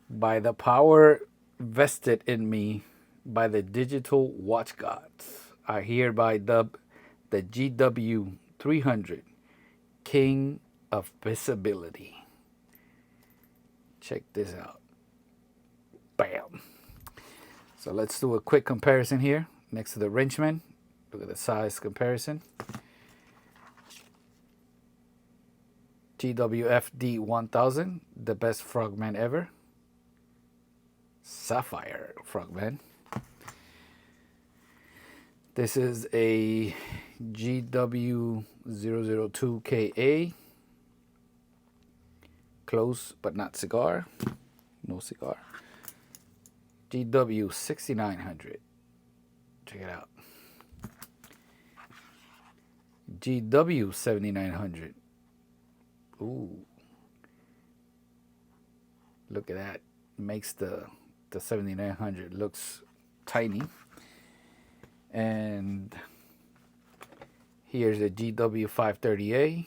by the power vested in me by the digital watch gods, I hereby dub the GW300 King of Visibility. Check this out. Bam. So let's do a quick comparison here next to the Wrenchman. Look at the size comparison. GWFD 1000, the best frogman ever. Sapphire frogman. This is a GW-002KA. Close but not cigar. No cigar. GW-6900. Check it out. GW-7900. Ooh. Look at that. Makes the 7900 looks tiny. And here's the GW530A.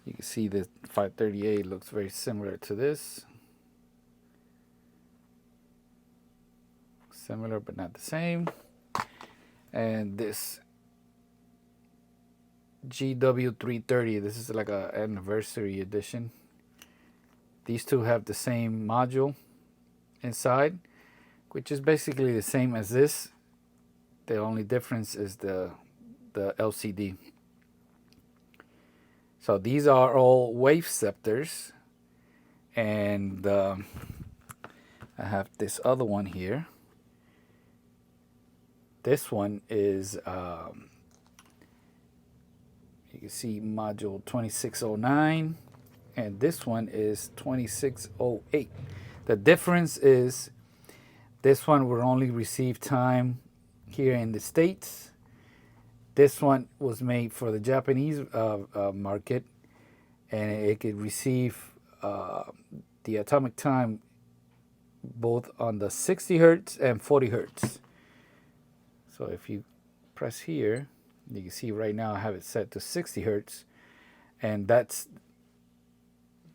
You can see the 530A looks very similar to this. Similar but not the same. And this GW330, this is like an anniversary edition. These two have the same module inside, which is basically the same as this. The only difference is the LCD. So these are all wave scepters, and I have this other one here. This one is you can see module 2609, and this one is 2608. The difference is this one will only receive time here in the States. This one was made for the Japanese market, and it could receive the atomic time both on the 60 hertz and 40 hertz. So if you press here, you can see right now I have it set to 60 hertz, and that's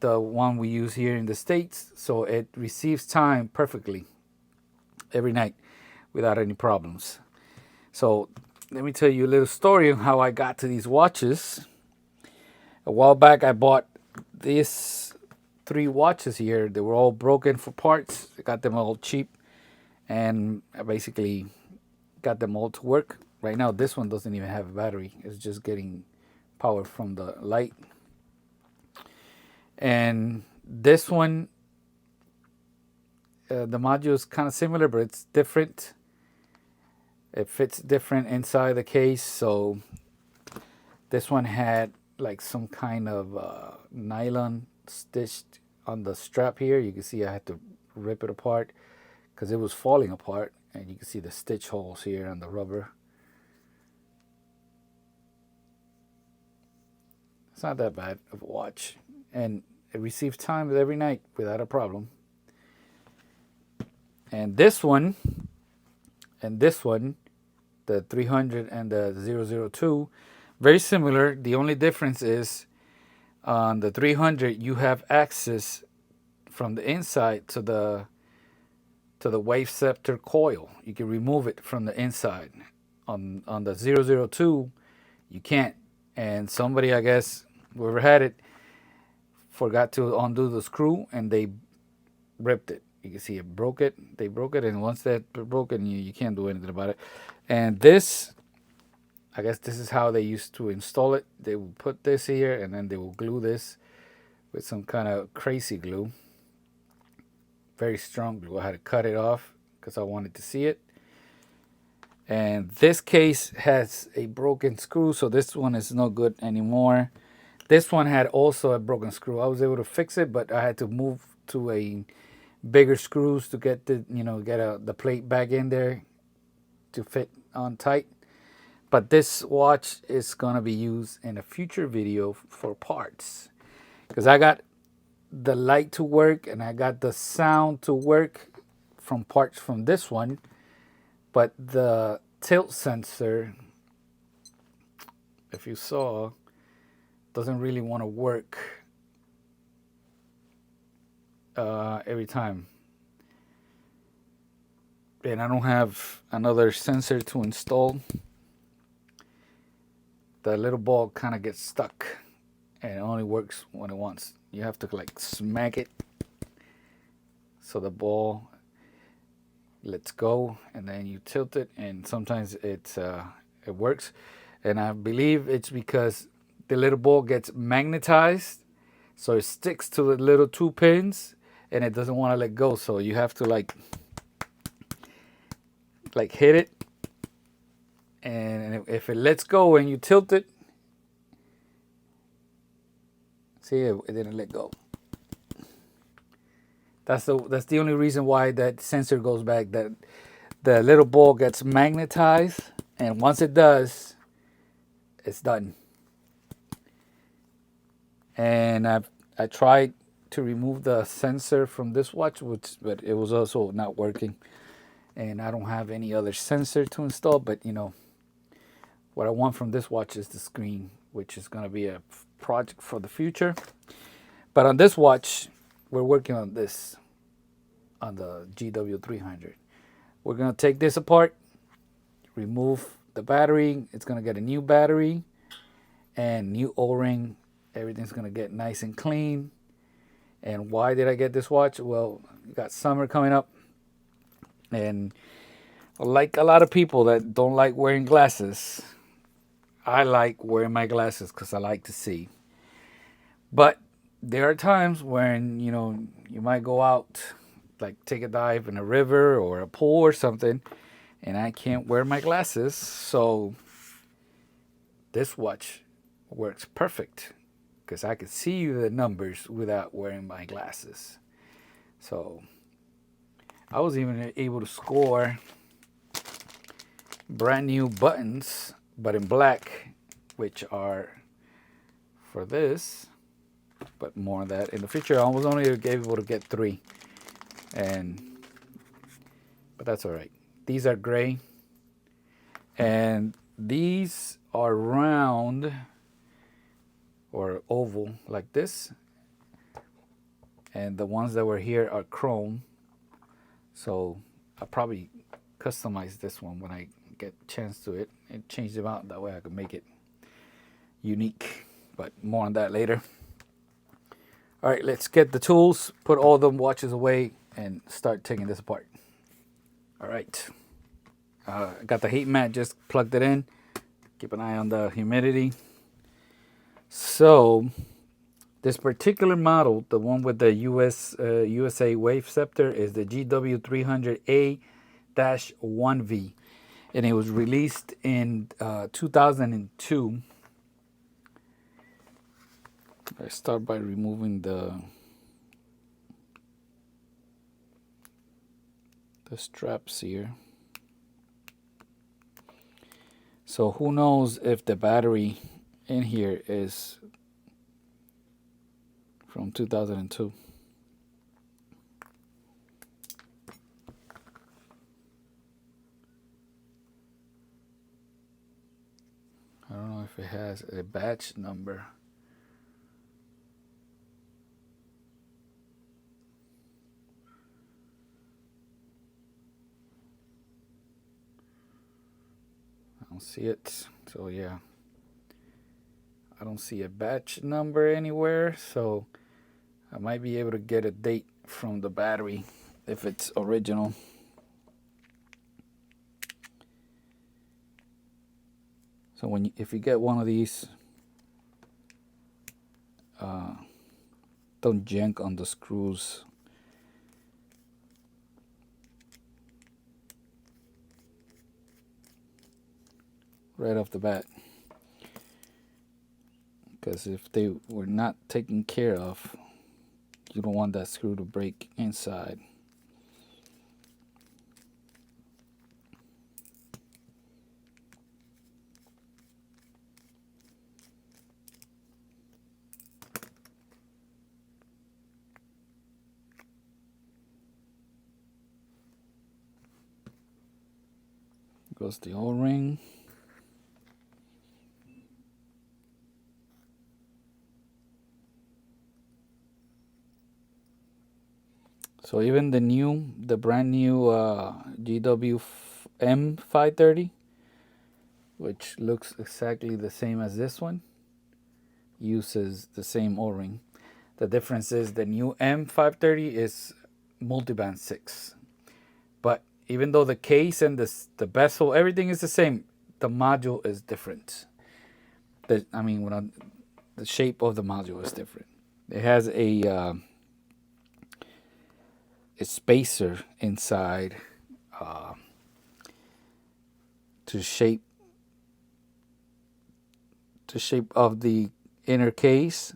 the one we use here in the States. So it receives time perfectly every night without any problems. So let me tell you a little story on how I got to these watches. A while back, I bought these 3 watches here. They were all broken for parts. I got them all cheap, and I basically got them all to work. Right now, this one doesn't even have a battery. It's just getting power from the light. And this one, the module is kind of similar, but it's different. It fits different inside the case. So this one had like some kind of nylon stitched on the strap here. You can see I had to rip it apart because it was falling apart, and you can see the stitch holes here on the rubber. It's not that bad of a watch, and it receives time every night without a problem. And this one, the 300 and the 002, very similar. The only difference is on the 300 you have access from the inside to the wave scepter coil. You can remove it from the inside. On the 002 you can't, and somebody, I guess whoever had it, forgot to undo the screw, and they ripped it. You can see it broke it. They broke it, and once that broken, you can't do anything about it. And this, I guess this is how they used to install it. They will put this here, and then they will glue this with some kind of crazy glue. Very strong glue. I had to cut it off because I wanted to see it. And this case has a broken screw, so this one is no good anymore. This one had also a broken screw. I was able to fix it, but I had to move to a bigger screws to get the the plate back in there to fit on tight. But this watch is gonna be used in a future video for parts, because I got the light to work and I got the sound to work from parts from this one, but the tilt sensor, if you saw, doesn't really want to work every time. And I don't have another sensor to install. The little ball kind of gets stuck, and it only works when it wants. You have to like smack it so the ball lets go, and then you tilt it, and sometimes it works. And I believe it's because the little ball gets magnetized, so it sticks to the little two pins, and it doesn't want to let go. So you have to like hit it, and if it lets go and you tilt it, see it didn't let go. That's the only reason why that sensor goes back. That the little ball gets magnetized, and once it does, it's done. And I tried to remove the sensor from this watch, but it was also not working. And I don't have any other sensor to install. But what I want from this watch is the screen, which is going to be a project for the future. But on this watch, we're working on this on the GW300. We're going to take this apart, remove the battery. It's going to get a new battery and new O-ring. Everything's going to get nice and clean. And why did I get this watch? Well, we got summer coming up. And like a lot of people that don't like wearing glasses, I like wearing my glasses because I like to see. But there are times when, you might go out, like take a dive in a river or a pool or something, and I can't wear my glasses. So this watch works perfect because I can see the numbers without wearing my glasses. So I was even able to score brand new buttons, but in black, which are for this. But more on that in the future. I was only able to get 3, but that's all right. These are gray, and these are round or oval like this, and the ones that were here are chrome. So I'll probably customize this one when I get a chance to it and change them out. That way I can make it unique, but more on that later. All right, let's get the tools, put all the watches away, and start taking this apart. All right. I got the heat mat, just plugged it in. Keep an eye on the humidity. So this particular model, the one with the USA wave scepter, is the GW300A-1V. And it was released in 2002. I start by removing the straps here. So who knows if the battery in here is from 2002. I don't know if it has a batch number. I don't see it. So yeah, I don't see a batch number anywhere. So I might be able to get a date from the battery if it's original. So if you get one of these, don't jank on the screws. Right off the bat. Because if they were not taken care of, you don't want that screw to break inside. Goes the O-ring. So even the brand new GW-M530, which looks exactly the same as this one, uses the same O-ring. The difference is the new M530 is multiband 6. But even though the case and the bezel, everything is the same, the module is different. The shape of the module is different. It has a spacer inside uh, to shape of the inner case,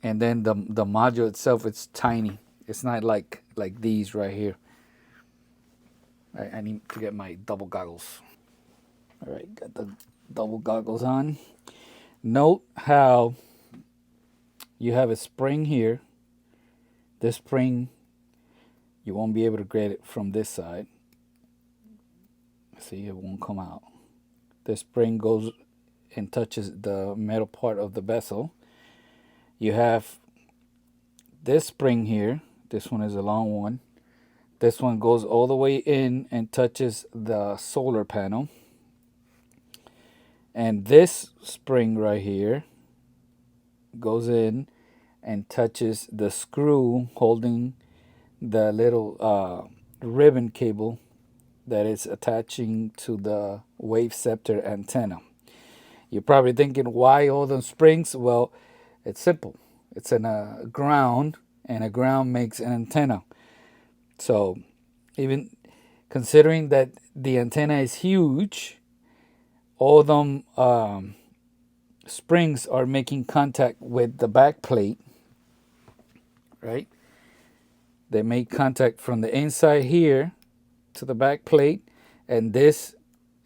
and then the module itself, it's tiny. It's not like these right here. I need to get my double goggles. All right, got the double goggles on. Note how you have a spring here. This spring, you won't be able to get it from this side. See, it won't come out. This spring goes and touches the metal part of the bezel. You have this spring here. This one is a long one. This one goes all the way in and touches the solar panel. And this spring right here goes in and touches the screw holding the little ribbon cable that is attaching to the wave scepter antenna. You're probably thinking, why all those springs? Well, it's simple. It's in a ground, and a ground makes an antenna. So even considering that the antenna is huge, all them springs are making contact with the back plate, right? They make contact from the inside here to the back plate, and this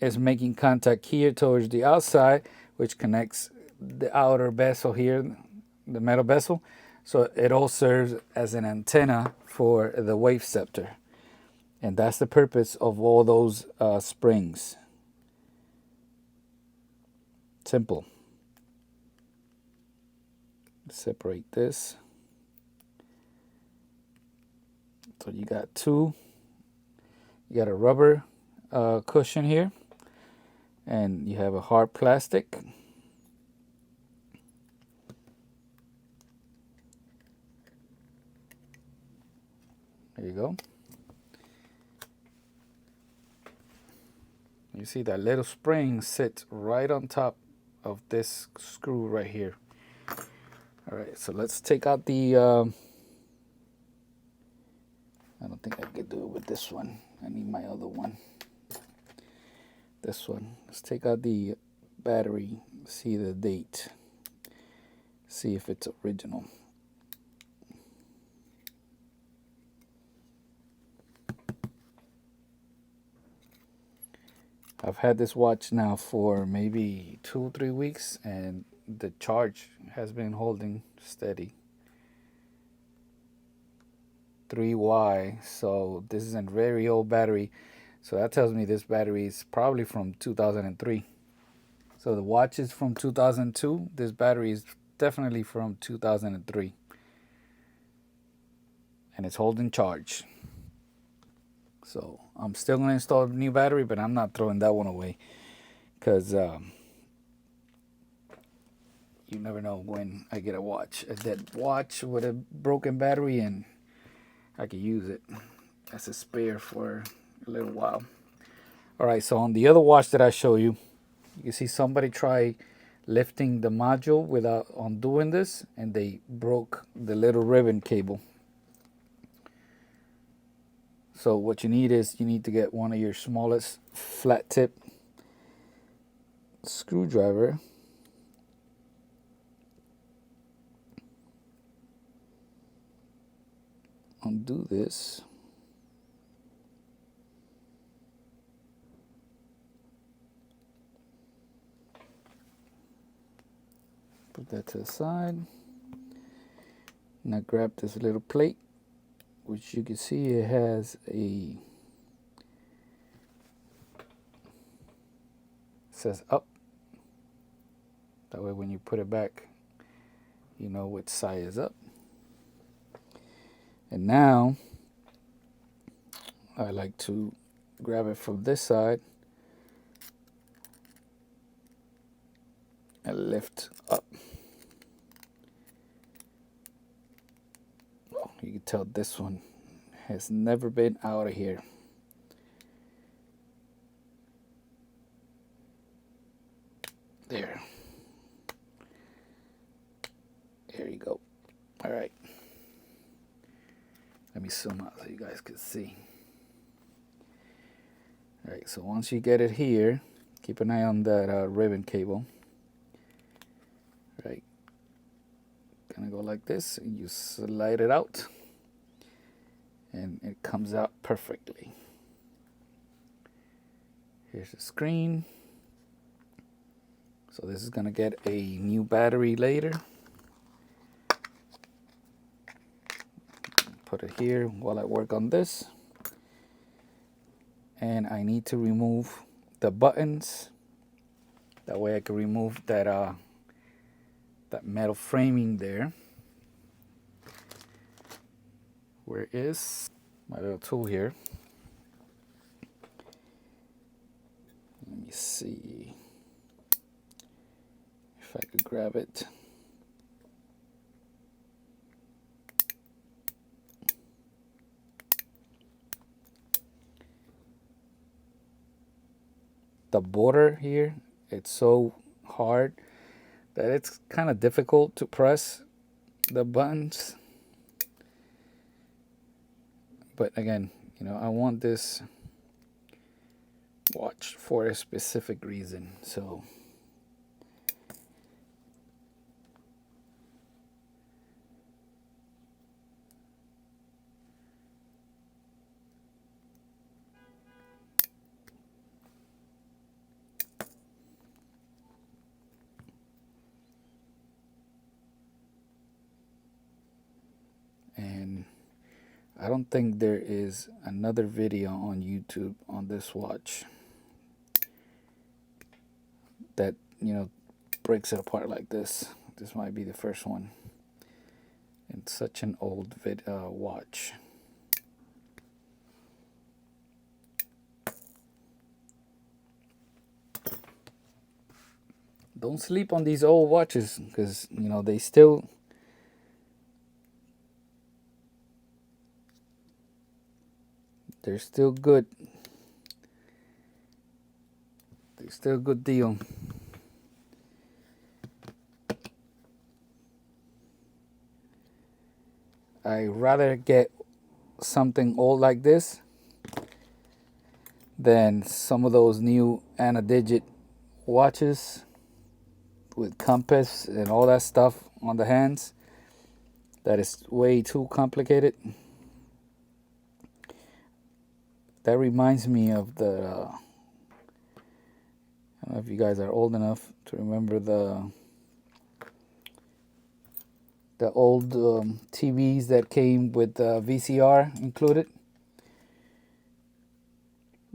is making contact here towards the outside, which connects the outer bezel here, the metal bezel. So it all serves as an antenna for the wave scepter. And that's the purpose of all those springs. Simple. Separate this. So you got two. You got a rubber cushion here, and you have a hard plastic. There you go. You see that little spring sits right on top of this screw right here. All right, so let's take out the, I don't think I could do it with this one. I need my other one. This one. Let's take out the battery, see the date, see if it's original. I've had this watch now for maybe 2-3 weeks, and the charge has been holding steady. 3Y, so this is a very old battery. So that tells me this battery is probably from 2003. So the watch is from 2002. This battery is definitely from 2003. And it's holding charge. So I'm still going to install a new battery, but I'm not throwing that one away. Because you never know when I get a dead watch with a broken battery, and I could use it as a spare for a little while. All right, so on the other watch that I show you, you can see somebody try lifting the module without undoing this, and they broke the little ribbon cable. So what you need is, you need to get one of your smallest flat tip screwdriver. Undo this. Put that to the side. Now grab this little plate, which you can see it has a, says up. That way when you put it back, you know which side is up. And now I like to grab it from this side and lift up. Oh, you can tell this one has never been out of here. There. There you go. All right. Let me zoom out so you guys can see. All right, so once you get it here, keep an eye on that ribbon cable. Right. Gonna go like this, and you slide it out, and it comes out perfectly. Here's the screen. So this is gonna get a new battery later. Put it here while I work on this. And I need to remove the buttons. That way I can remove that metal framing there. Where is my little tool here? Let me see if I could grab it. The border here, it's so hard that it's kind of difficult to press the buttons. But again, you know, I want this watch for a specific reason. So and I don't think there is another video on YouTube on this watch that, you know, breaks it apart like this. This might be the first one. It's such an old watch. Don't sleep on these old watches because, you know, they're still good. They're still a good deal. I rather get something old like this than some of those new ana-digit watches with compass and all that stuff on the hands. That is way too complicated. That reminds me of the I don't know if you guys are old enough to remember the old TVs that came with VCR included.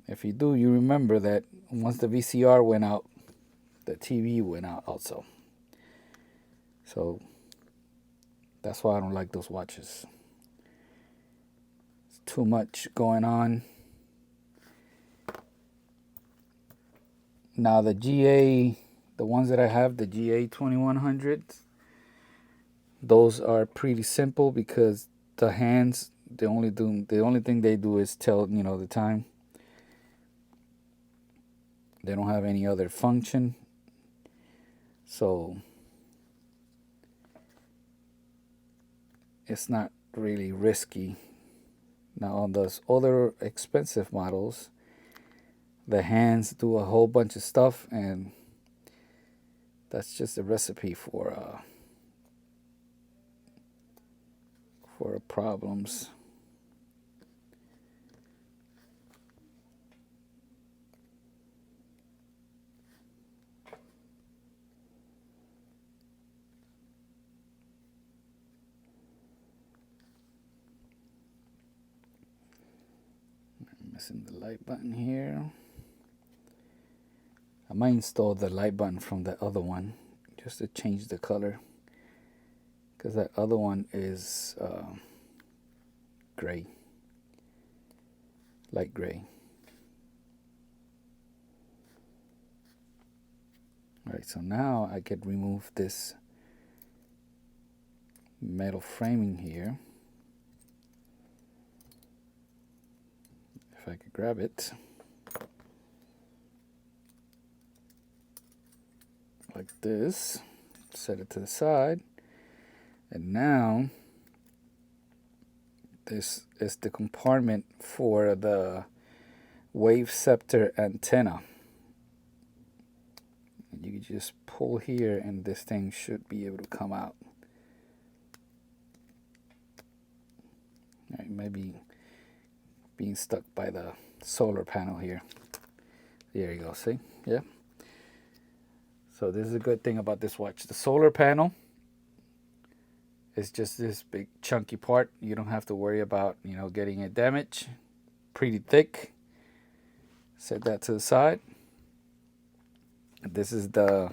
If you do, you remember that once the VCR went out, the TV went out also. So that's why I don't like those watches. It's too much going on. Now the ones that I have, the GA-2100, those are pretty simple because the hands, the only thing they do is tell, you know, the time. They don't have any other function. So it's not really risky. Now on those other expensive models, the hands do a whole bunch of stuff, and that's just a recipe for problems. Missing the light button here. I might install the light button from the other one just to change the color, because that other one is gray. light gray. All right, so now I could remove this metal framing here. If I could grab it like this, set it to the side, and now this is the compartment for the wave scepter antenna. You can just pull here and this thing should be able to come out. All right, maybe being stuck by the solar panel here. There you go, see? Yeah. So this is a good thing about this watch. The solar panel is just this big chunky part. You don't have to worry about, getting it damaged. Pretty thick. Set that to the side. This is the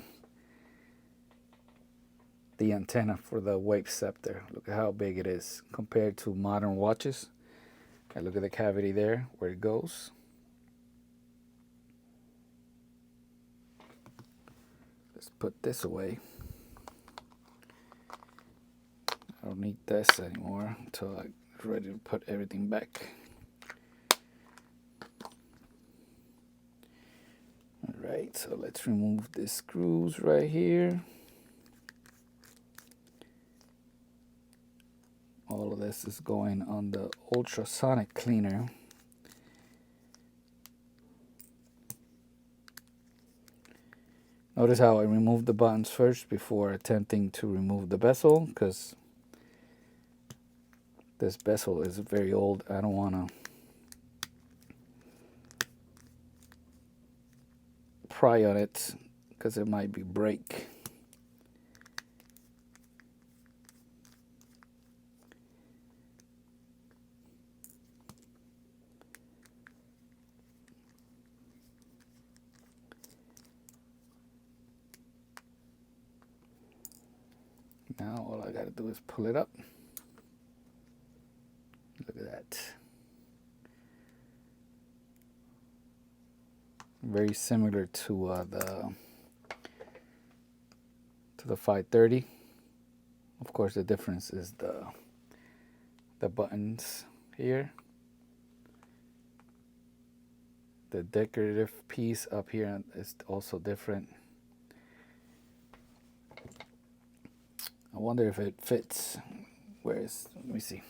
antenna for the wave scepter. Look at how big it is compared to modern watches. And look at the cavity there where it goes. Let's put this away. I don't need this anymore until I'm ready to put everything back. Alright, so let's remove the screws right here. All of this is going on the ultrasonic cleaner. Notice how I removed the buttons first before attempting to remove the bezel, because this bezel is very old. I don't want to pry on it because it might be break. Now all I gotta do is pull it up. Look at that. Very similar to the 530. Of course, the difference is the buttons here. The decorative piece up here is also different. I wonder if it fits. Let me see.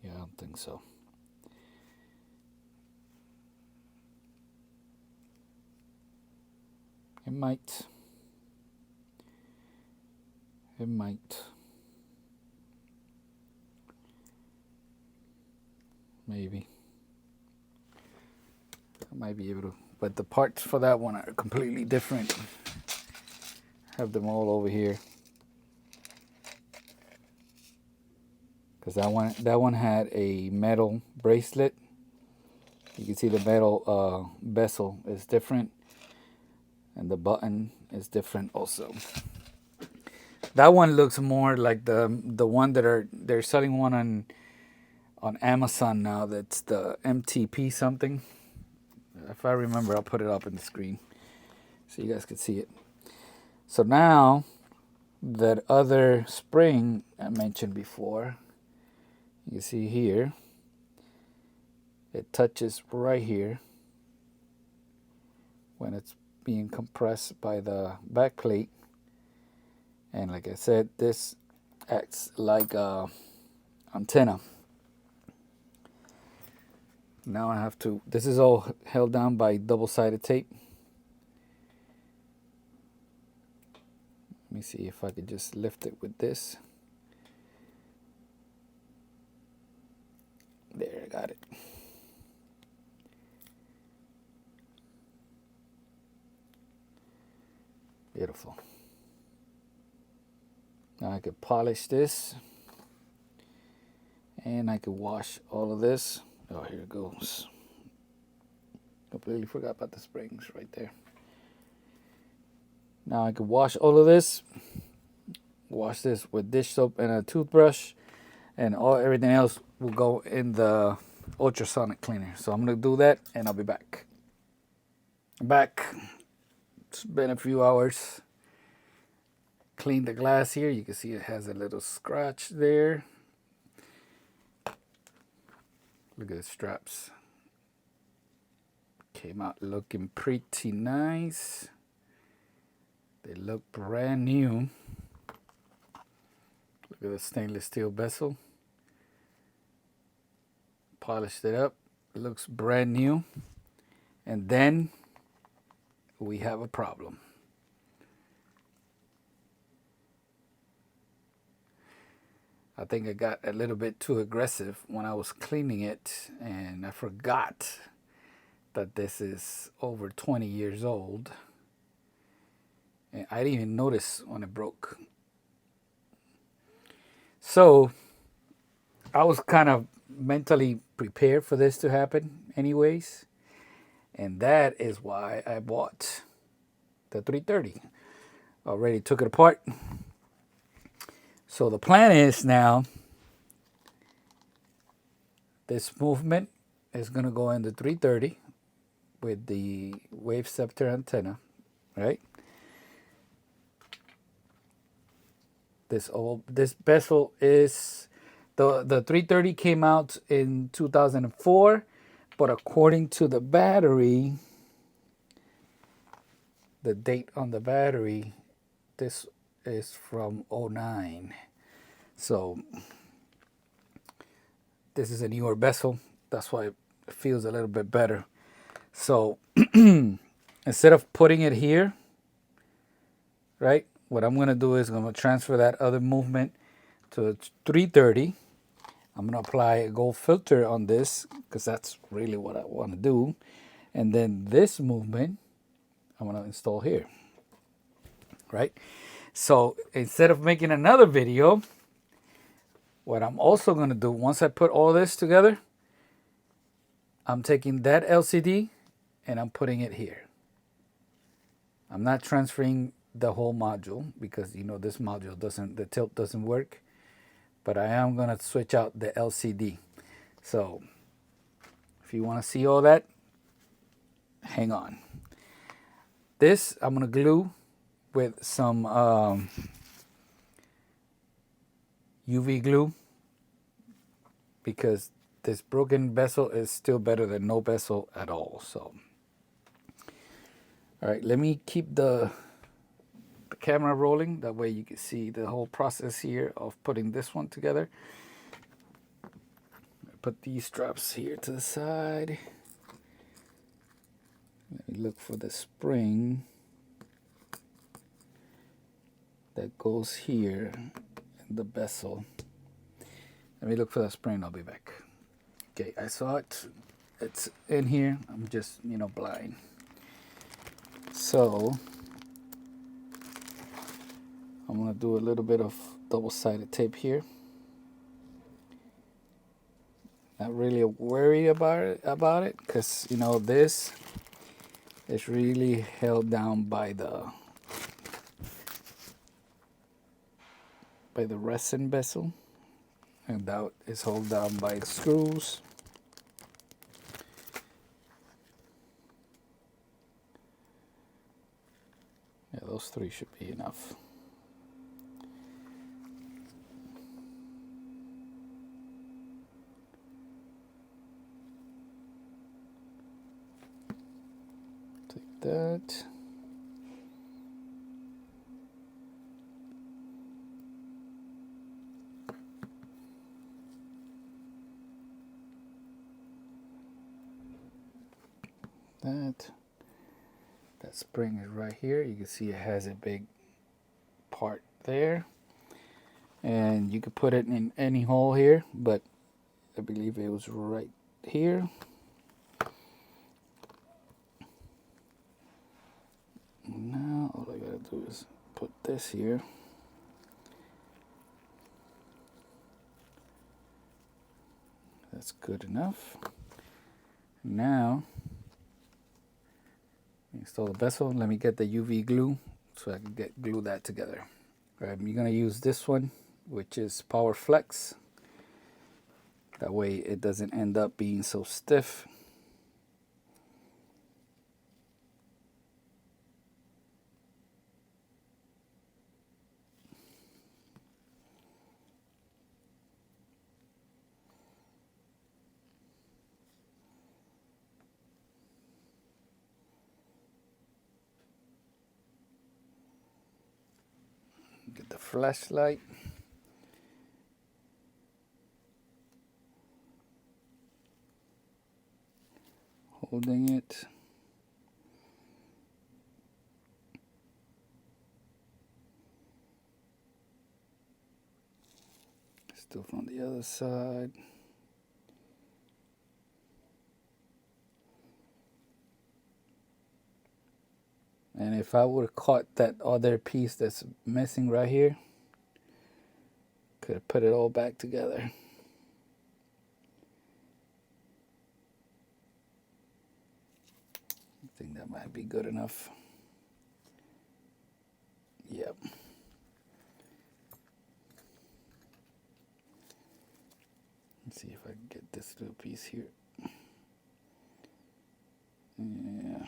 Yeah, I don't think so. It might. It might. Maybe. I might be able to. But the parts for that one are completely different. Have them all over here. Because that one had a metal bracelet. You can see the metal bezel is different. And the button is different also. That one looks more like the one they're selling one on Amazon now. That's the MTP something. If I remember, I'll put it up on the screen so you guys can see it. So now that other spring I mentioned before, you see here, it touches right here when it's being compressed by the back plate. And like I said, this acts like a antenna. Now I have to, this is all held down by double-sided tape. Let me see if I could just lift it with this. There, I got it. Beautiful. Now I could polish this. And I could wash all of this. Oh, here it goes. Completely forgot about the springs right there. Now I can wash all of this. Wash this with dish soap and a toothbrush, and everything else will go in the ultrasonic cleaner. So I'm gonna do that, and I'll be back. Back. It's been a few hours. Clean the glass here. You can see it has a little scratch there. Look at the straps. Came out looking pretty nice. They look brand new. Look at the stainless steel bezel. Polished it up. It looks brand new. And then we have a problem. I think I got a little bit too aggressive when I was cleaning it, and I forgot that this is over 20 years old. And I didn't even notice when it broke. So I was kind of mentally prepared for this to happen anyways. And that is why I bought the 330. Already took it apart. So the plan is now, this movement is going to go in the 330 with the wave scepter antenna, right? This bezel is, the 330 came out in 2004, but according to the battery, the date on the battery, this is from 09. So this is a newer bezel. That's why it feels a little bit better. So instead of putting it here, right, what I'm going to do is I'm going to transfer that other movement to the 330. I'm going to apply a gold filter on this because that's really what I want to do. And then this movement, I'm going to install here, right? So instead of making another video, what I'm also going to do, once I put all this together, I'm taking that LCD and I'm putting it here. I'm not transferring the whole module because, you know, this module doesn't, the tilt doesn't work. But I am going to switch out the LCD. So if you want to see all that, hang on. This I'm going to glue with some UV glue because this broken bezel is still better than no bezel at all. So, all right, let me keep the camera rolling. That way you can see the whole process here of putting this one together. Put these straps here to the side. Let me look for the spring that goes here in the bezel. Let me look for that spring. I'll be back. Okay, I saw it. It's in here. I'm just, you know, blind. So I'm gonna do a little bit of double-sided tape here. Not really worried about it, because you know this is really held down by the resin bezel, and that is held down by the screws. Yeah, those three should be enough. Take that. That spring is right here. You can see it has a big part there, and you could put it in any hole here, but I believe it was right here. Now all I gotta do is put this here. That's good enough. Now Install the bezel. Let me get the UV glue so I can glue that together. All right, I'm gonna use this one, which is Power Flex. That way it doesn't end up being so stiff. Get the flashlight. Holding it. Still from the other side. And if I would have caught that other piece that's missing right here, could have put it all back together. I think that might be good enough. Yep. Let's see if I can get this little piece here. Yeah.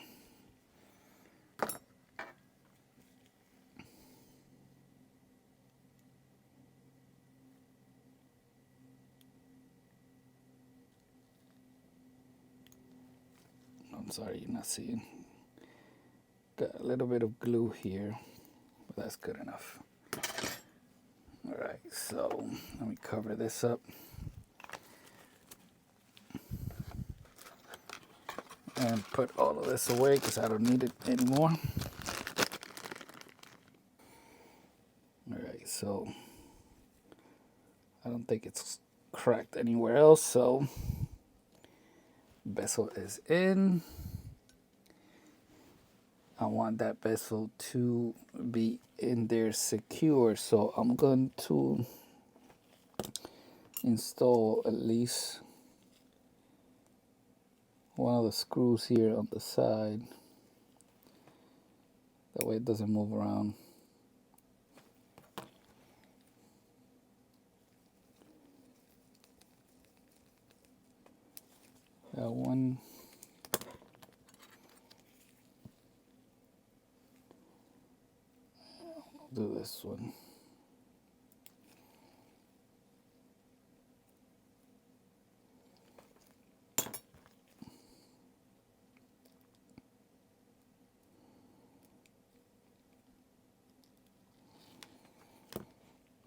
I'm sorry you're not seeing. Got a little bit of glue here, but that's good enough. All right, so let me cover this up. And put all of this away because I don't need it anymore. All right, so I don't think it's cracked anywhere else, so bezel is in. I want that bezel to be in there secure, so I'm going to install at least one of the screws here on the side. That way it doesn't move around. That one. I'll do this one.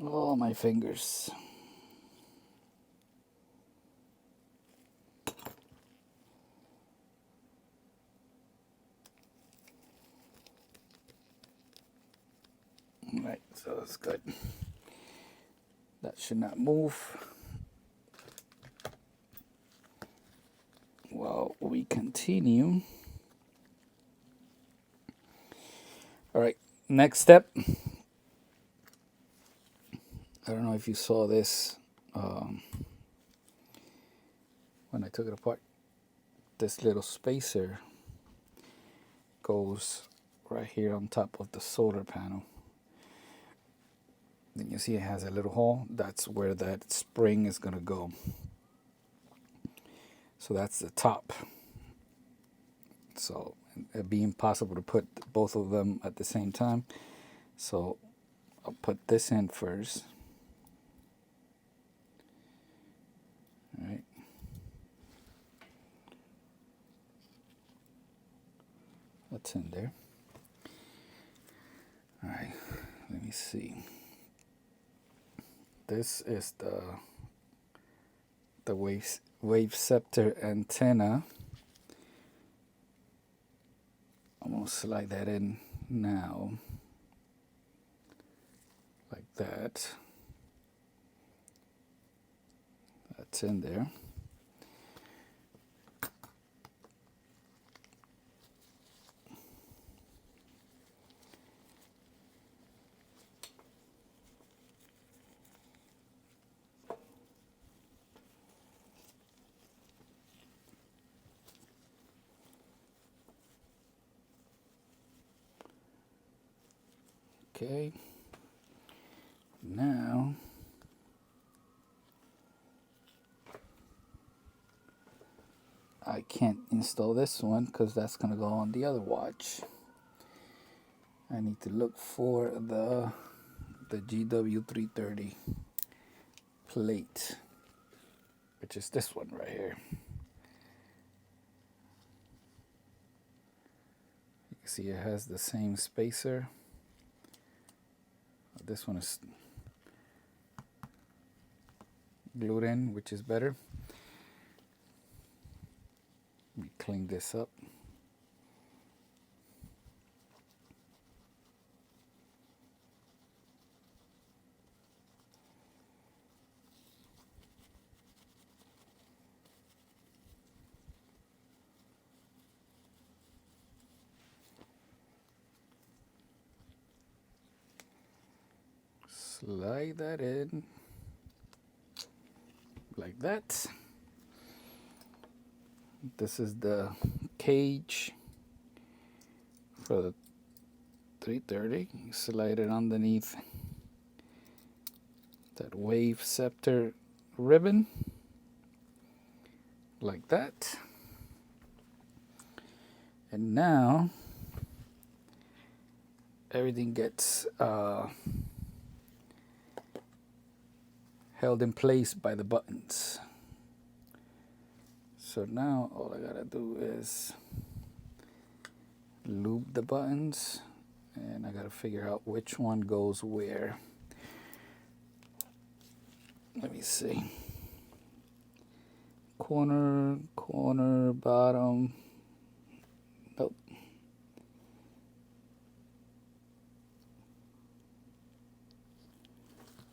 Oh, my fingers. All right, so that's good. That should not move. Well, we continue. All right, next step. I don't know if you saw this when I took it apart. This little spacer goes right here on top of the solar panel. Then you see it has a little hole. That's where that spring is going to go. So that's the top. So it'd be impossible to put both of them at the same time. So I'll put this in first. All right. That's in there. All right. Let me see. This is the wave scepter antenna. I'm gonna slide that in now, like that. That's in there. Okay. Now I can't install this one because that's gonna go on the other watch. I need to look for the GW330 plate, which is this one right here. You can see it has the same spacer. This one is glued in, which is better. Let me clean this up. Slide that in like that. This is the cage for the 330. You slide it underneath that wave scepter ribbon like that. And now everything gets held in place by the buttons. So now all I gotta do is loop the buttons, and I gotta figure out which one goes where. Let me see. Corner, corner, bottom. Nope.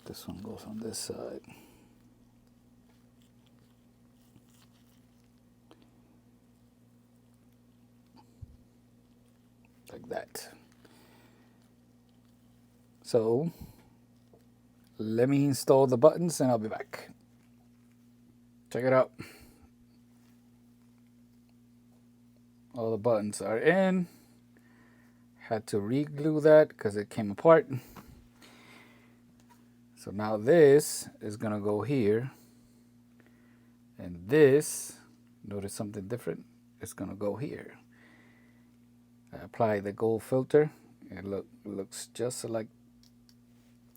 This one goes on this side. Like that. So let me install the buttons and I'll be back. Check it out. All the buttons are in. Had to re-glue that because it came apart. So now this is gonna go here, and this, notice something different, it's gonna go here. I apply the gold filter, it looks just like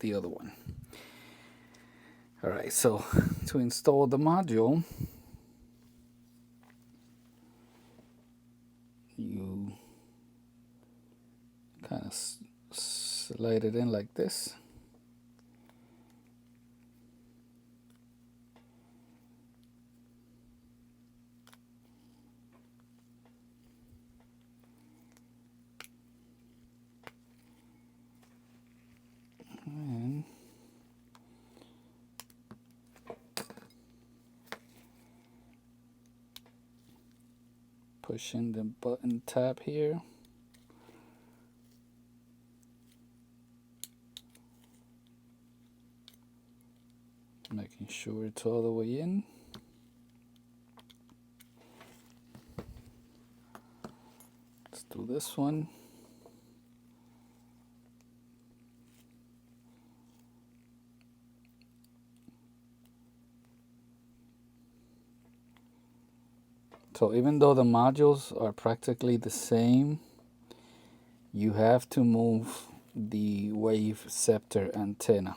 the other one. All right, so to install the module, you kind of slide it in like this. And push in the button tab here. Making sure it's all the way in. Let's do this one. So even though the modules are practically the same, you have to move the wave scepter antenna,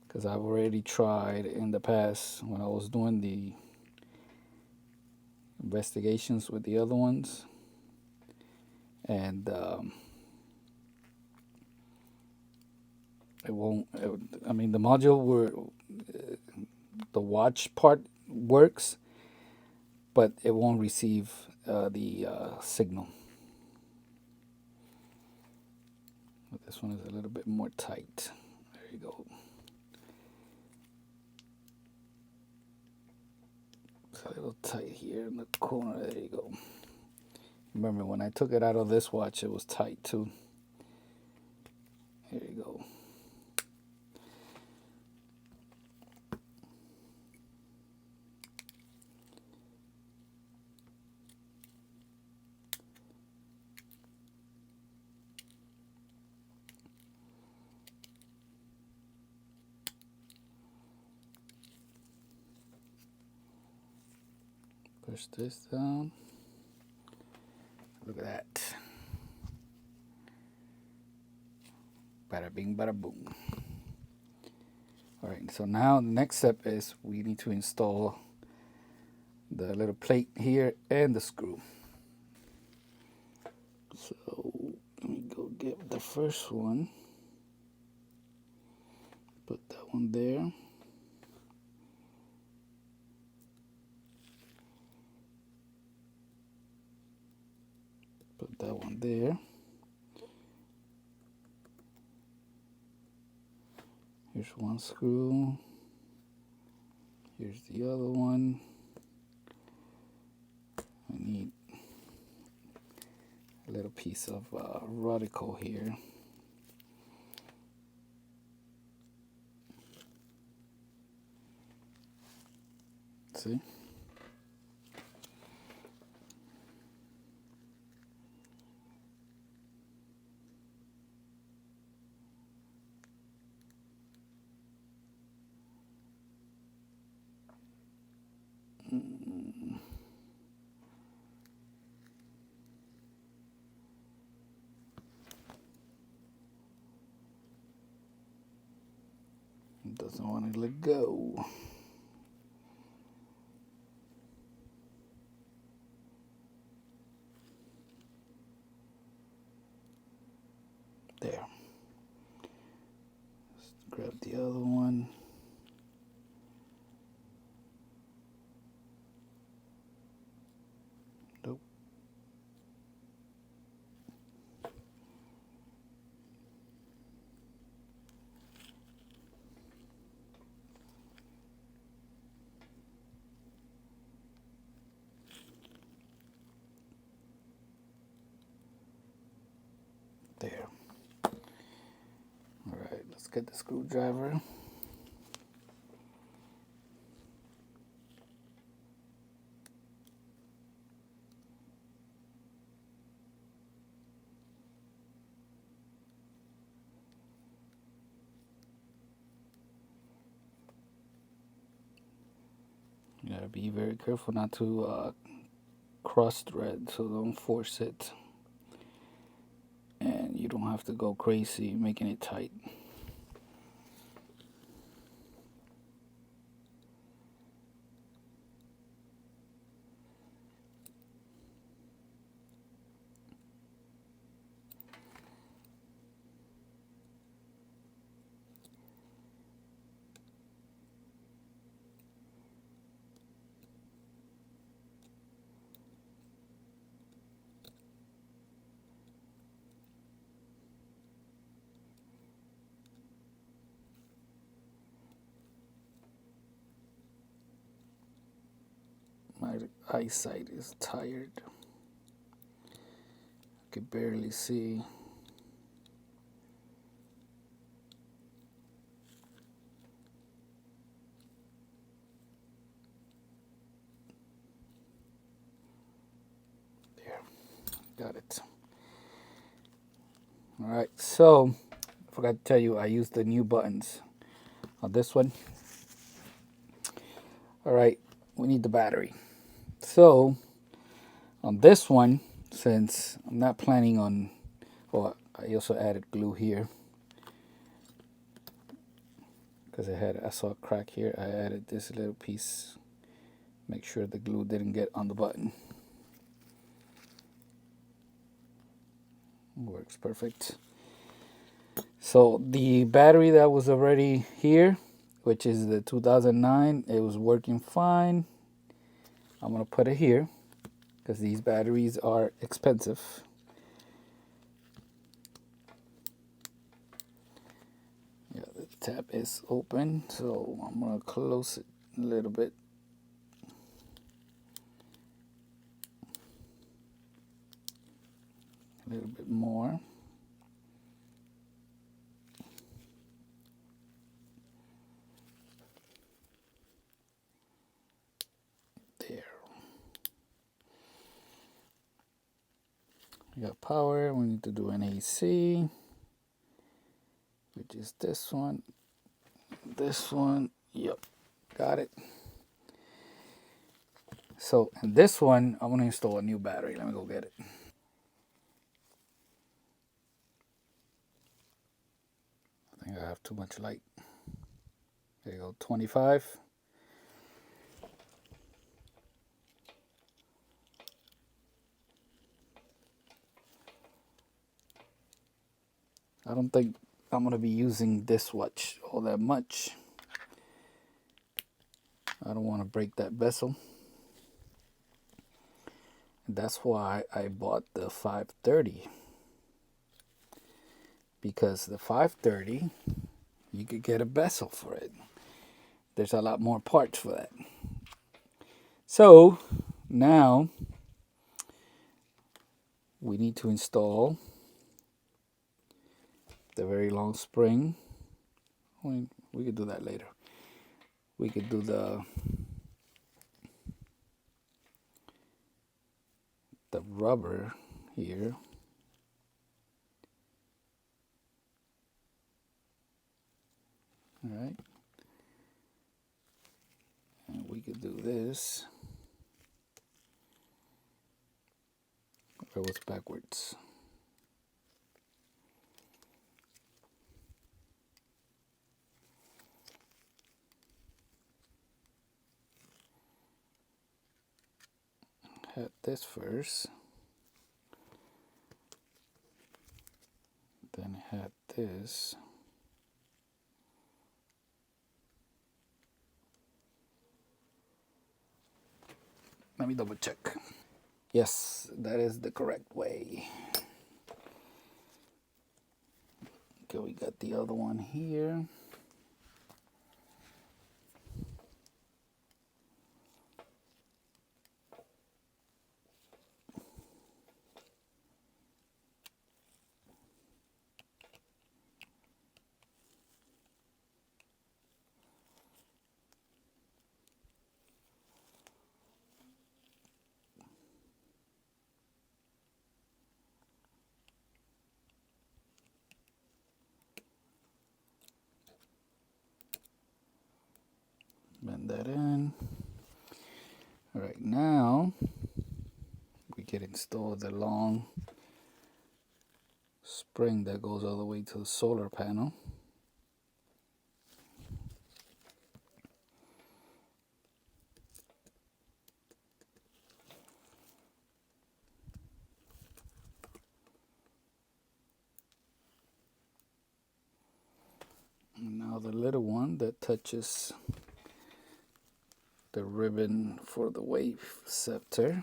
because I've already tried in the past when I was doing the investigations with the other ones, and it won't. I mean, the module where the watch part works, but it won't receive the signal. But this one is a little bit more tight. There you go. It's a little tight here in the corner. There you go. Remember, when I took it out of this watch, it was tight too. Here you go. push this down. Look at that. Bada bing, bada boom. All right, so now the next step is we need to install the little plate here and the screw. So let me go get the first one. Put that one there. Put that one there. Here's one screw. Here's the other one. I need a little piece of radical here. See? Doesn't want to let go. There. Let's grab the other one. Nope. There. All right, let's get the screwdriver. You gotta be very careful not to cross thread, so don't force it. And you don't have to go crazy making it tight. My eyesight is tired. I can barely see. There, got it. All right, so I forgot to tell you I used the new buttons on this one. All right, we need the battery. So on this one, since I'm not planning on, well, I also added glue here because I saw a crack here. I added this little piece, make sure the glue didn't get on the button. Works perfect. So the battery that was already here, which is the 2009, it was working fine. I'm gonna put it here because these batteries are expensive. Yeah, the tab is open, so I'm gonna close it a little bit. A little bit more. There. We got power. We need to do an AC, which is this one. This one. Yep. Got it. So in this one, I'm gonna install a new battery. Let me go get it. I think I have too much light. There you go, 25. I don't think I'm gonna be using this watch all that much. I don't want to break that bezel. That's why I bought the 530. Because the 530, you could get a bezel for it. There's a lot more parts for that. So now we need to install the very long spring. We could do that later. We could do the rubber here. All right. And we could do this. Or what's backwards? Had this first. Then I had this. Let me double check. Yes, that is the correct way. Okay, we got the other one here. Bend that in. All right, now we can install the long spring that goes all the way to the solar panel. And now the little one that touches the ribbon for the wave scepter.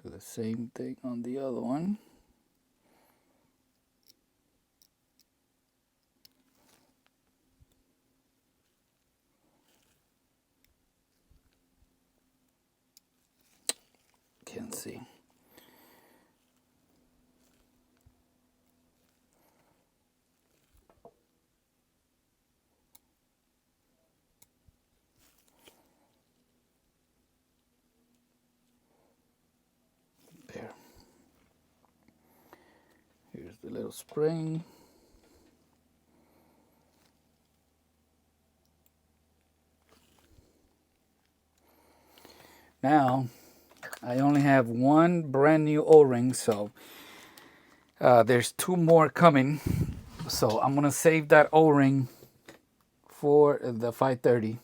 Do the same thing on the other one. Can't see. There. Here's the little spring. Now, I only have one brand new O-ring, so there's two more coming. So I'm gonna save that O-ring for the 530,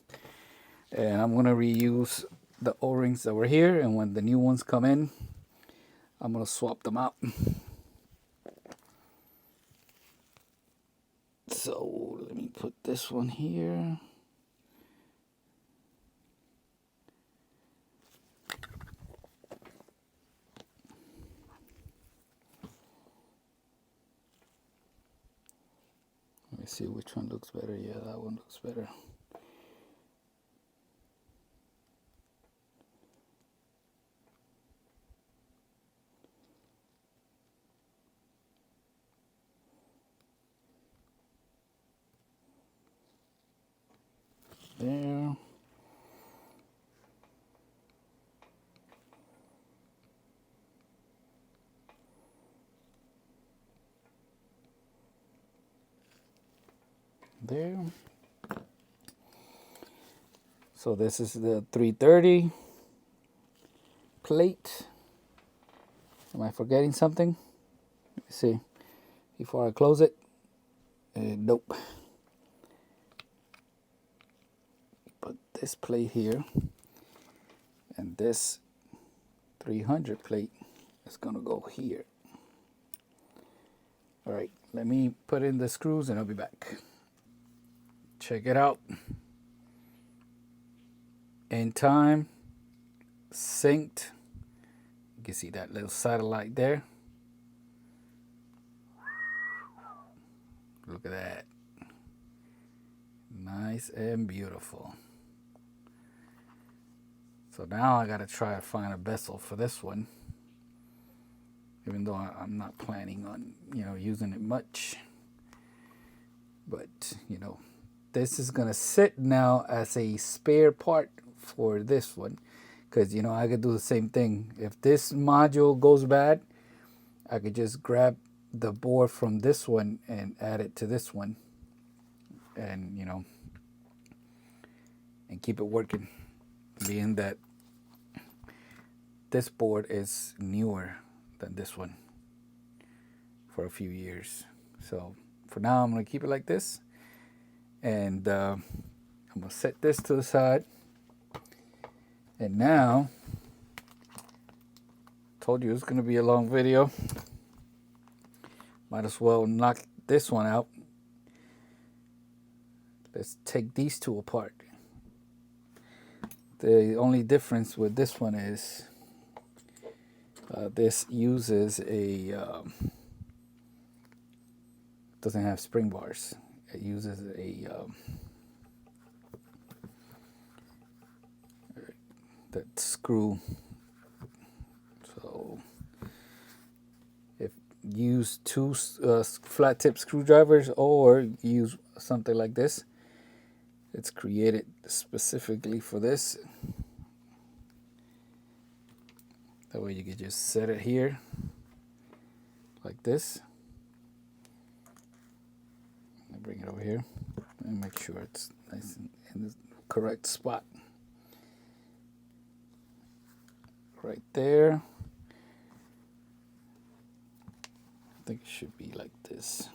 and I'm gonna reuse the O-rings that were here, and when the new ones come in, I'm gonna swap them out. So let me put this one here. Let me see which one looks better. Yeah, that one looks better. There. There. So this is the 330 plate. Am I forgetting something? Let me see. Before I close it. Nope. Put this plate here. And this 300 plate is going to go here. All right. Let me put in the screws and I'll be back. Check it out. In time. Synced. You can see that little satellite there. Look at that. Nice and beautiful. So now I gotta try to find a bezel for this one. Even though I'm not planning on, using it much. But, this is gonna sit now as a spare part for this one. Because, I could do the same thing. If this module goes bad, I could just grab the board from this one and add it to this one. And, and keep it working. Being that this board is newer than this one for a few years. So for now, I'm going to keep it like this. And I'm going to set this to the side. And now, told you it's going to be a long video. Might as well knock this one out. Let's take these two apart. The only difference with this one is this uses a doesn't have spring bars. It uses a that screw. So if you use two flat tip screwdrivers or use something like this, it's created specifically for this. That way you can just set it here like this. I'll bring it over here and make sure it's nice in the correct spot. Right there. I think it should be like this.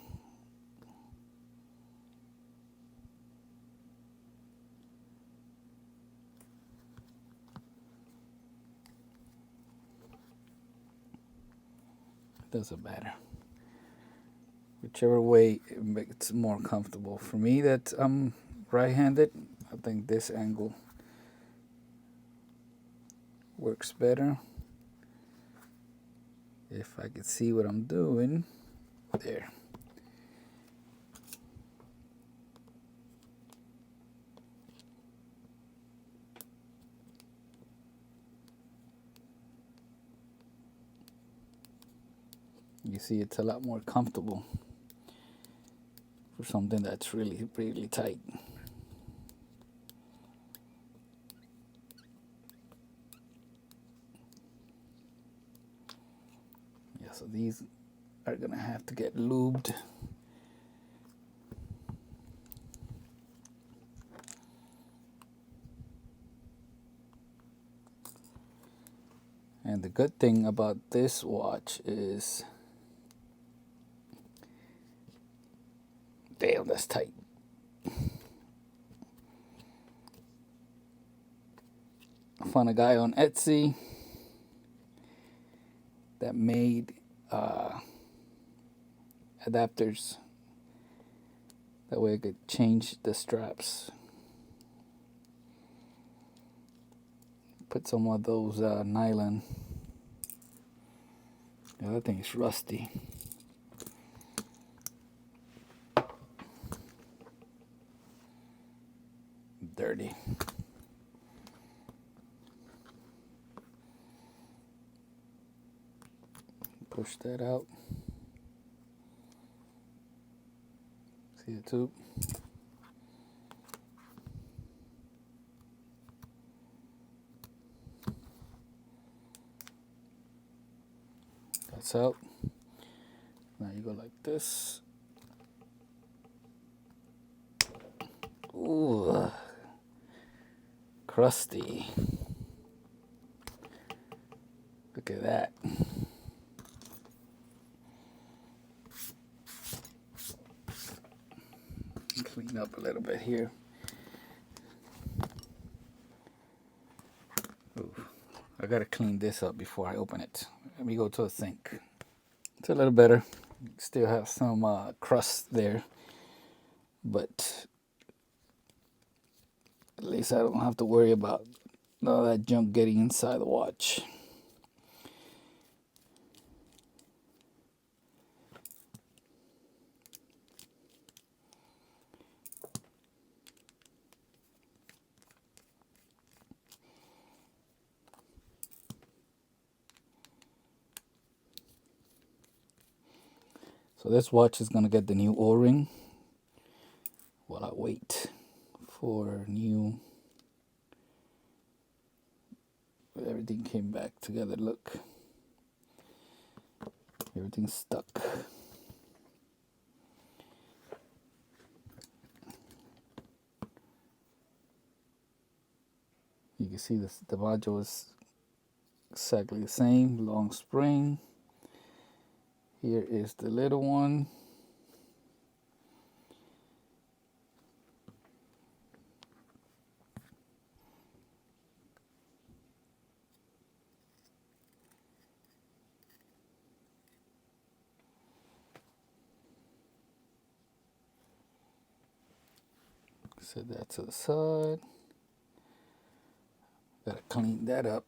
Doesn't matter. Whichever way it makes it more comfortable. For me, that I'm right-handed, I think this angle works better. If I could see what I'm doing, there. You see, it's a lot more comfortable for something that's really, really tight. Yeah, so these are gonna have to get lubed. And the good thing about this watch is, damn, that's tight. I found a guy on Etsy that made adapters. That way I could change the straps. Put some of those nylon. The other thing is rusty. Dirty. Push that out. See the tube? That's out. Now you go like this. Ooh, crusty. Look at that. Clean up a little bit here. Ooh, I gotta clean this up before I open it. Let me go to the sink. It's a little better. Still have some crust there, but at least I don't have to worry about all that junk getting inside the watch. So this watch is gonna get the new O-ring while I wait for new. Everything came back together. Look, everything's stuck. You can see this, the module is exactly the same. Long spring. Here is the little one. Set that to the side. Gotta clean that up.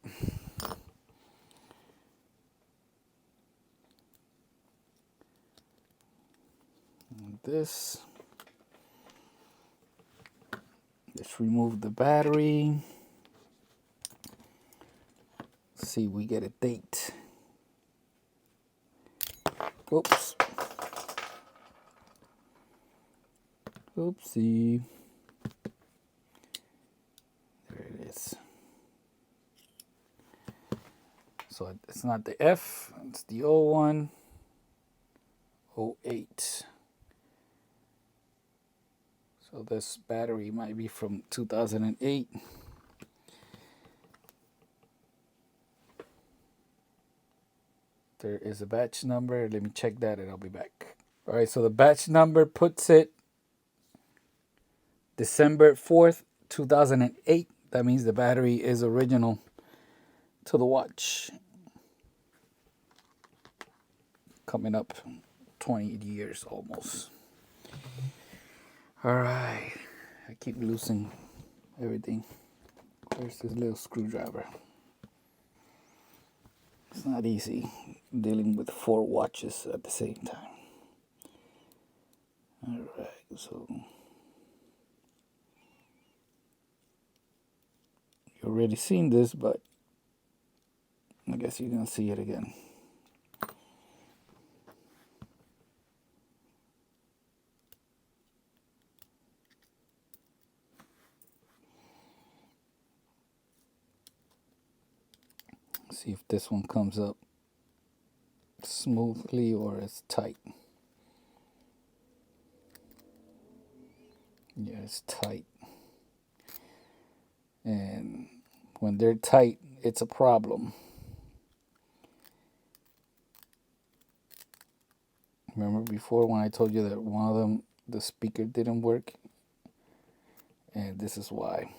And this. Let's remove the battery. Let's see, we get a date. Oops. Oopsie. There it is. So it's not the F, it's the O one. 08. So this battery might be from 2008. There is a batch number. Let me check that and I'll be back. All right, so the batch number puts it December 4th, 2008. That means the battery is original to the watch. Coming up 20 years almost. All right, I keep losing everything. Where's this little screwdriver? It's not easy dealing with 4 watches at the same time. All right, so you've already seen this, but I guess you're gonna see it again. See if this one comes up smoothly or it's tight. Yeah, it's tight. And when they're tight, it's a problem. Remember before when I told you that one of them, the speaker didn't work? And this is why.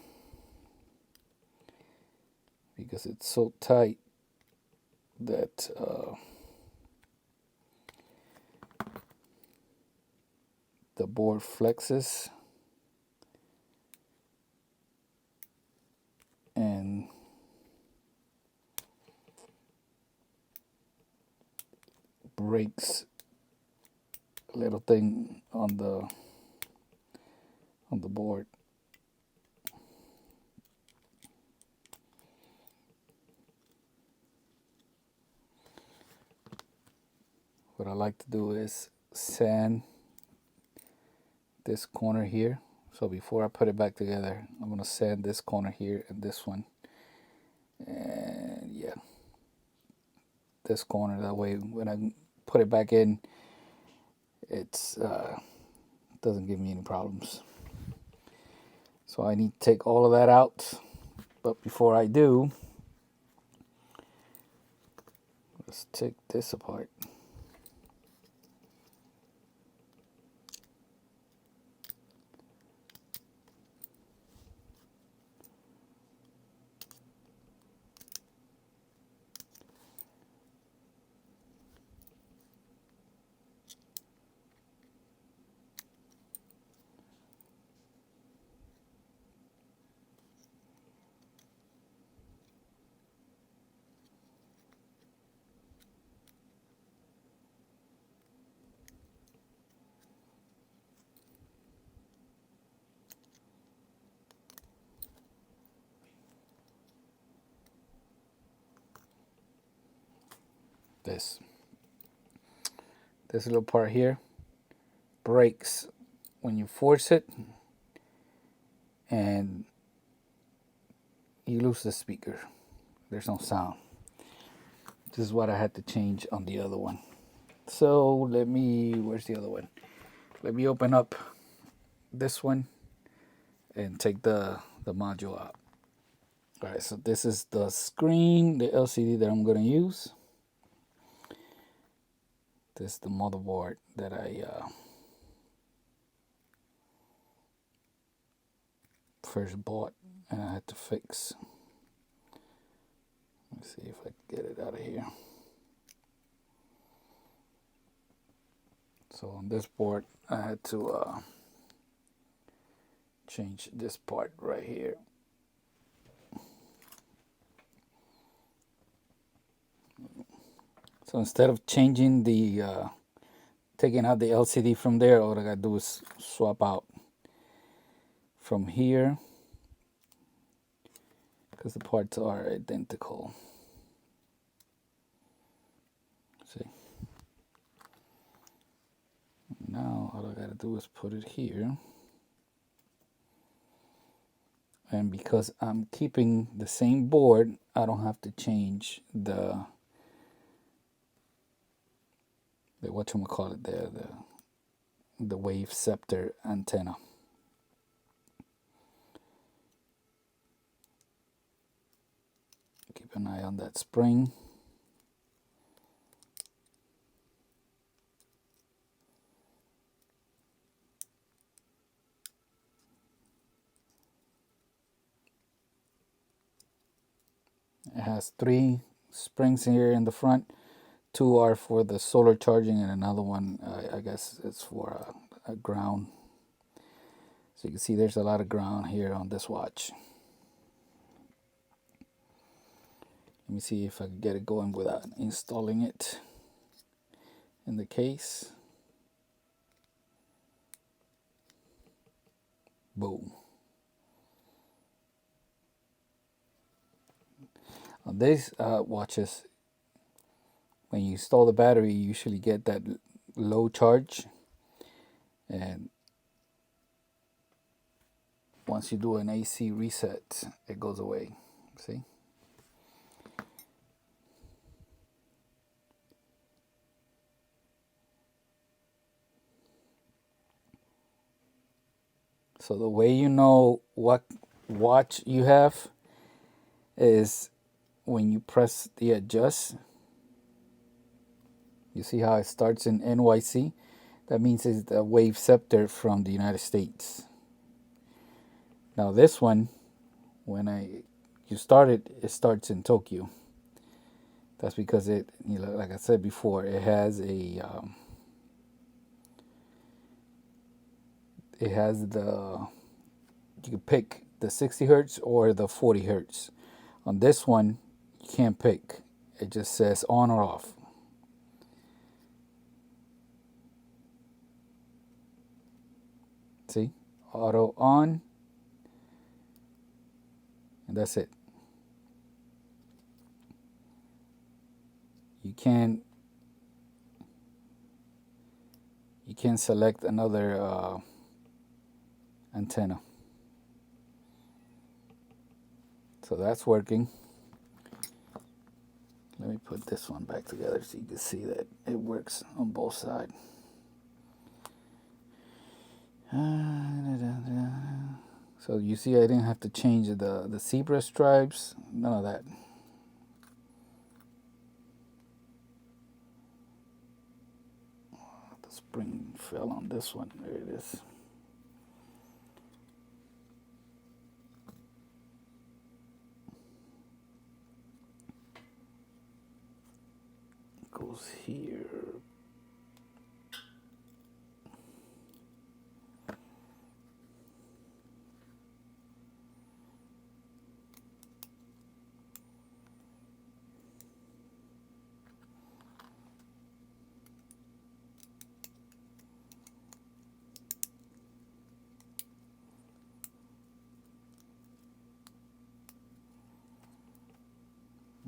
Because it's so tight that the board flexes and breaks a little thing on the board. What I like to do is sand this corner here. So before I put it back together, I'm gonna sand this corner here and this one. And yeah, this corner, that way when I put it back in, it's doesn't give me any problems. So I need to take all of that out. But before I do, let's take this apart. This little part here breaks when you force it, and you lose the speaker. There's no sound. This is what I had to change on the other one. So where's the other one? Let me open up this one and take the module out. All right, so this is the screen, the LCD that I'm going to use. This is the motherboard that I first bought and I had to fix. Let's see if I can get it out of here. So on this board, I had to change this part right here. So instead of changing taking out the LCD from there, all I gotta do is swap out from here because the parts are identical. See? Now all I gotta do is put it here. And because I'm keeping the same board, I don't have to change the whatchamacallit there, the wave scepter antenna. Keep an eye on that spring. It has 3 springs here in the front. 2 are for the solar charging, and another one, I guess it's for a ground. So you can see there's a lot of ground here on this watch. Let me see if I can get it going without installing it in the case. Boom. On these watches, when you install the battery, you usually get that low charge, and once you do an AC reset, it goes away. See? So the way you know what watch you have is when you press the adjust. You see how it starts in NYC? That means it's the wave scepter from the United States. Now this one, when you start it, it starts in Tokyo. That's because it, like I said before, it has the you can pick the 60 hertz or the 40 hertz. On this one, you can't pick. It just says on or off. See? Auto on. And that's it. You can't select another antenna. So that's working. Let me put this one back together so you can see that it works on both sides. So you see I didn't have to change the zebra stripes, none of that. The spring fell on this one, there it is. Goes here.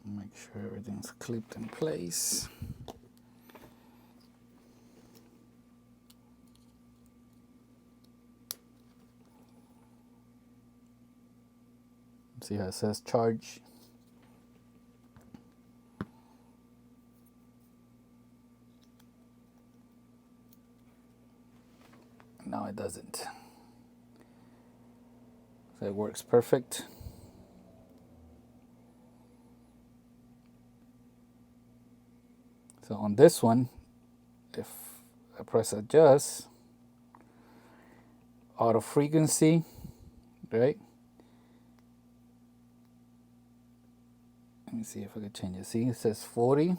Make sure everything's clipped in place. See how it says charge? No, it doesn't. So it works perfect. So on this one, if I press adjust, auto frequency, right? Let me see if I can change it. See, it says 40,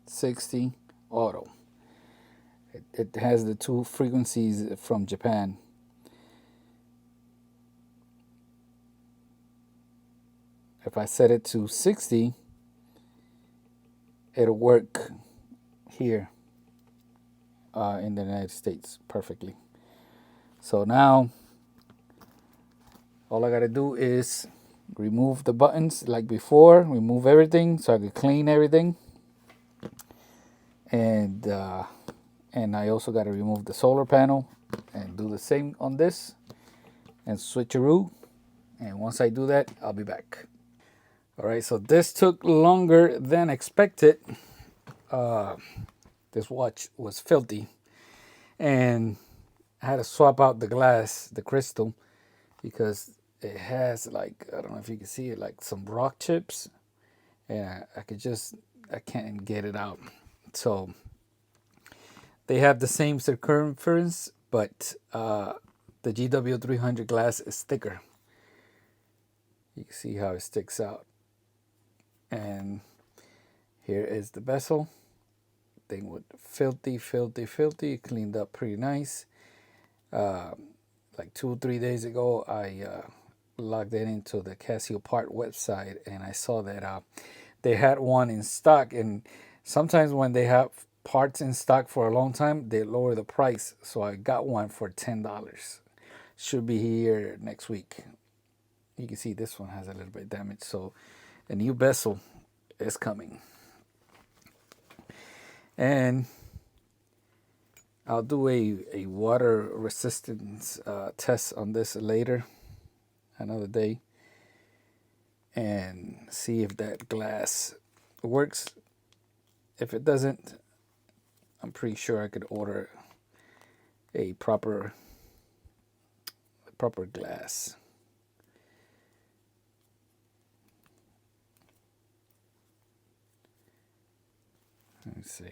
60, auto. It has the two frequencies from Japan. If I set it to 60, it'll work here in the United States perfectly. So now all I gotta do is remove the buttons like before, remove everything so I can clean everything. And I also gotta remove the solar panel and do the same on this and switcheroo. And once I do that, I'll be back. All right, so this took longer than expected. This watch was filthy, and I had to swap out the glass, the crystal, because it has like, I don't know if you can see it, like some rock chips, and I can't get it out. So they have the same circumference, but the GW300 glass is thicker. You can see how it sticks out. And here is the bezel. Thing was filthy, filthy, filthy. Cleaned up pretty nice. Like 2 or 3 days ago, I logged in into the Casio part website, and I saw that they had one in stock. And sometimes when they have parts in stock for a long time, they lower the price. So I got one for $10. Should be here next week. You can see this one has a little bit damaged, so a new bezel is coming. And I'll do a water resistance test on this later, another day, and see if that glass works. If it doesn't, I'm pretty sure I could order a proper glass. Let me see.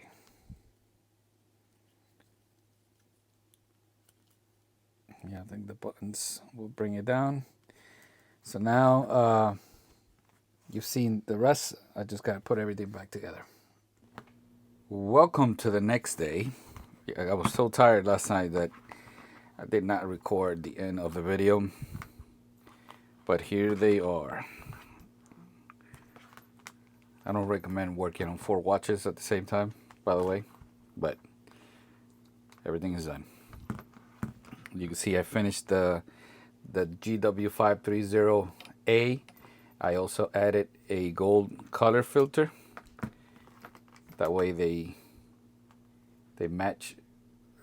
Yeah, I think the buttons will bring it down. So now you've seen the rest. I just got to put everything back together. Welcome to the next day. I was so tired last night that I did not record the end of the video. But here they are. I don't recommend working on 4 watches at the same time, by the way. But everything is done. You can see I finished the GW530A. I also added a gold color filter. That way they match.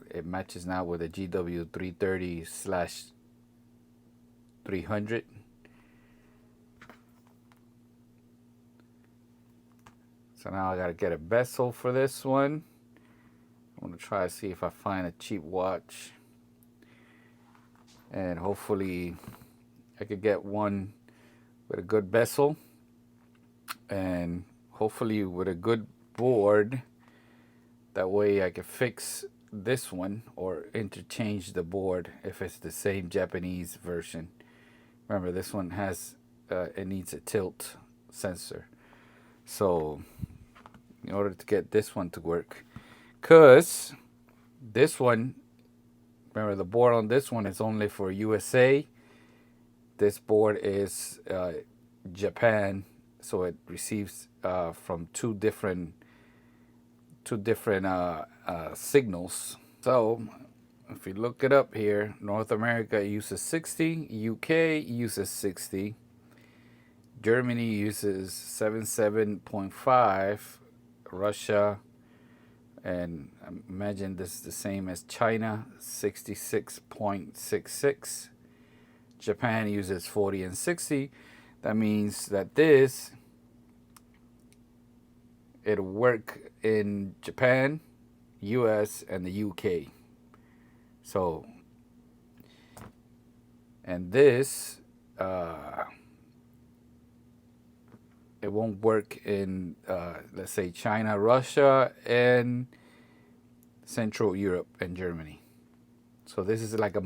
It matches now with the GW330/300. So now I gotta get a bezel for this one. I'm gonna try to see if I find a cheap watch, and hopefully I could get one with a good bezel and hopefully with a good board. That way I could fix this one or interchange the board if it's the same Japanese version. Remember, this one has it needs a tilt sensor. So in order to get this one to work, because this one, remember the board on this one is only for USA. This board is Japan, so it receives from two different signals. So if you look it up here, North America uses 60, UK uses 60, Germany uses 77.5, Russia, and I imagine this is the same as China, 66.66. Japan uses 40 and 60. That means that it'll work in Japan, US, and the UK. So, and this, it won't work in, let's say, China, Russia, and Central Europe and Germany. So this is like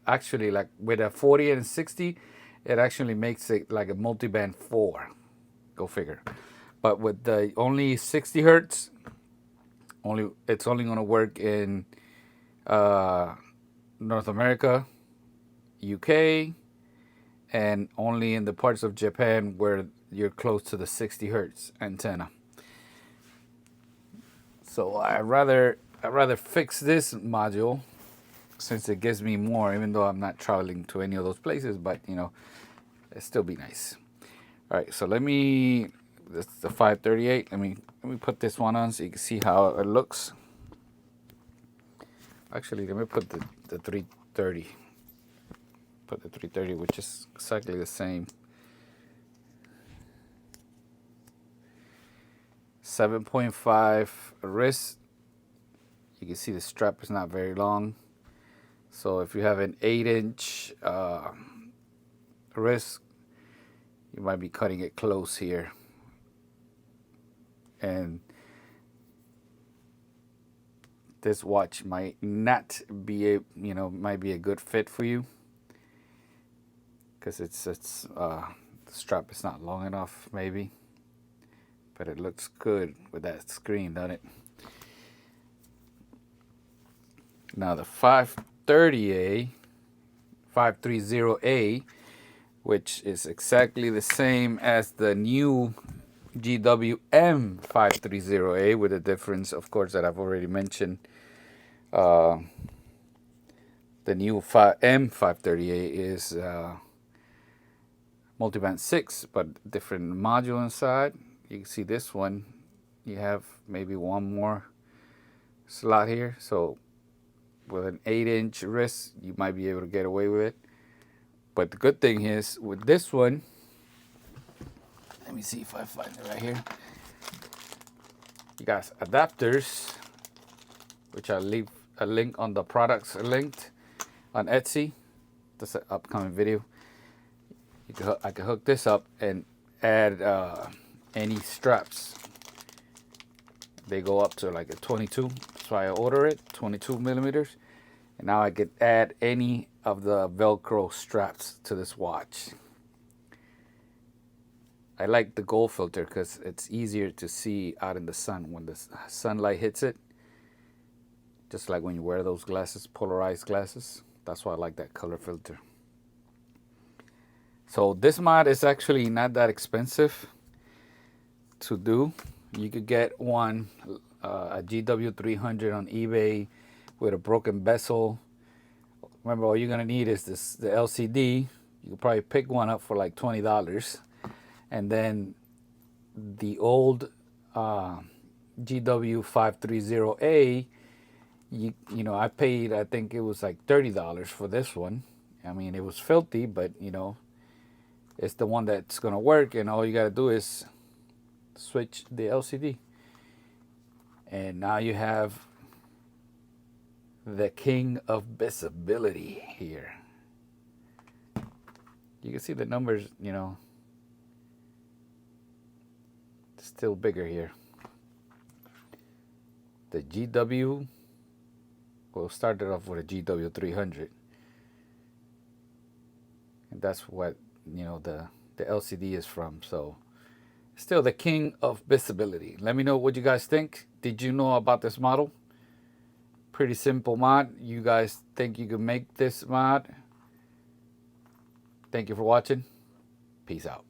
actually like with a 40 and 60, it actually makes it like a multiband 4. Go figure. But with the only 60 hertz, it's only going to work in North America, UK, and only in the parts of Japan where you're close to the 60 hertz antenna. So I rather fix this module since it gives me more, even though I'm not traveling to any of those places, but you know, it'd still be nice. All right, so this is the 538. Let me put this one on so you can see how it looks. Actually, let me put the 330. Put the 330, which is exactly the same. 7.5 wrist. You can see the strap is not very long. So if you have an 8-inch wrist, you might be cutting it close here. And this watch might not be might be a good fit for you because the strap is not long enough maybe, but it looks good with that screen, doesn't it? Now the 530A, which is exactly the same as the new GW-M530A, with a difference, of course, that I've already mentioned. The new M530A is multiband 6, but different module inside. You can see this one, you have maybe one more slot here. So with an 8-inch wrist, you might be able to get away with it. But the good thing is with this one, let me see if I find it right here. You got adapters, which I'll leave a link on the products linked on Etsy. That's an upcoming video. I can hook this up and add any straps. They go up to like a 22, so I order it 22 millimeters, and now I could add any of the Velcro straps to this watch. I like the gold filter because it's easier to see out in the sun when the sunlight hits it. Just like when you wear those glasses, polarized glasses. That's why I like that color filter. So this mod is actually not that expensive to do. You could get one, a GW300 on eBay with a broken bezel. Remember, all you're gonna need is the LCD. You could probably pick one up for like $20. And then the old GW530A, you know, I paid, I think it was like $30 for this one. I mean, it was filthy, but you know, it's the one that's gonna work, and all you gotta do is switch the LCD. And now you have the king of visibility here. You can see the numbers, you know, still bigger here. The GW, we'll start it off with a GW300. And that's what, you know, the LCD is from. So still the king of visibility. Let me know what you guys think. Did you know about this model? Pretty simple mod. You guys think you can make this mod? Thank you for watching. Peace out.